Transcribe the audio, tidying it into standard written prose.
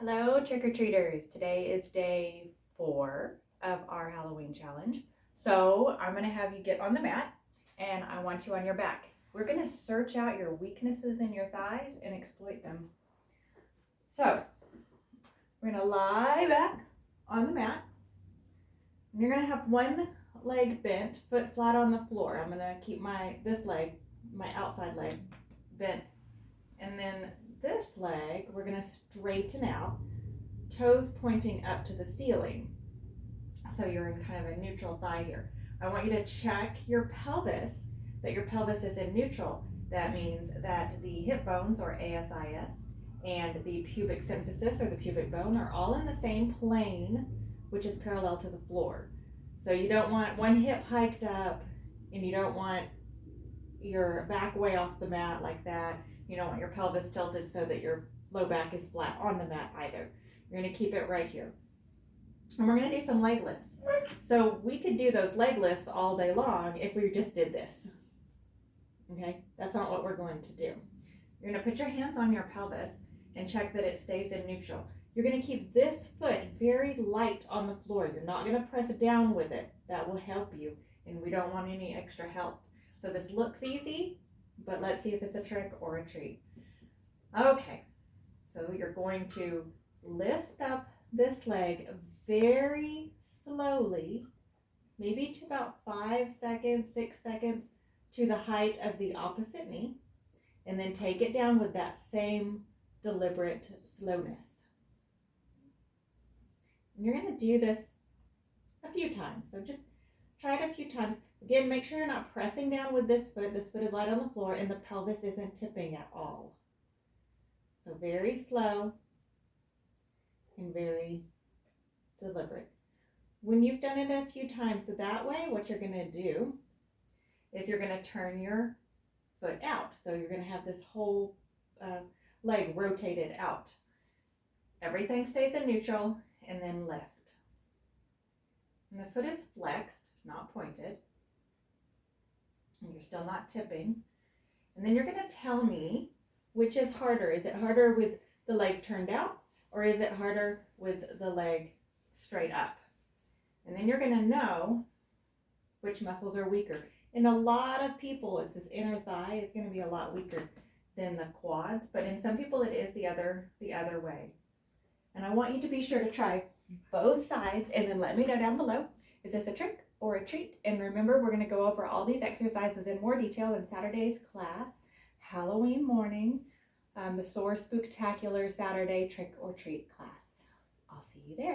Hello, trick-or-treaters. Today is day 4 of our Halloween challenge. So I'm going to have you get on the mat and I want you on your back. We're going to search out your weaknesses in your thighs and exploit them. So we're going to lie back on the mat and you're going to have one leg bent, foot flat on the floor. I'm going to keep this leg, my outside leg, bent. And then this leg, we're going to straighten out, toes pointing up to the ceiling. So you're in kind of a neutral thigh here. I want you to check your pelvis, that your pelvis is in neutral. That means that the hip bones, or ASIS, and the pubic symphysis, or the pubic bone, are all in the same plane, which is parallel to the floor. So you don't want one hip hiked up, and you don't want your back way off the mat like that. You don't want your pelvis tilted so that your low back is flat on the mat either. You're going to keep it right here. And we're going to do some leg lifts. So we could do those leg lifts all day long if we just did this. Okay, that's not what we're going to do. You're going to put your hands on your pelvis and check that it stays in neutral. You're going to keep this foot very light on the floor. You're not going to press down with it. That will help you, and we don't want any extra help. So this looks easy, but let's see if it's a trick or a treat. Okay, so you're going to lift up this leg very slowly, maybe to about 5 seconds, 6 seconds, to the height of the opposite knee, and then take it down with that same deliberate slowness. And you're going to do this a few times, so just try it a few times. Again, make sure you're not pressing down with this foot. This foot is light on the floor and the pelvis isn't tipping at all. So very slow and very deliberate. When you've done it a few times, so that way what you're going to do is you're going to turn your foot out. So you're going to have this whole leg rotated out. Everything stays in neutral, and then lift. And the foot is flexed, not pointed. And you're still not tipping. And then you're going to tell me which is harder. Is it harder with the leg turned out, or is it harder with the leg straight up? And then you're going to know which muscles are weaker. In a lot of people, it's this inner thigh is going to be a lot weaker than the quads, but in some people it is the other way. And I want you to be sure to try both sides and then let me know down below, is this a trick or a treat? And remember, we're going to go over all these exercises in more detail in Saturday's class, Halloween morning, the SOAR Spooktacular Saturday trick or treat class. I'll see you there.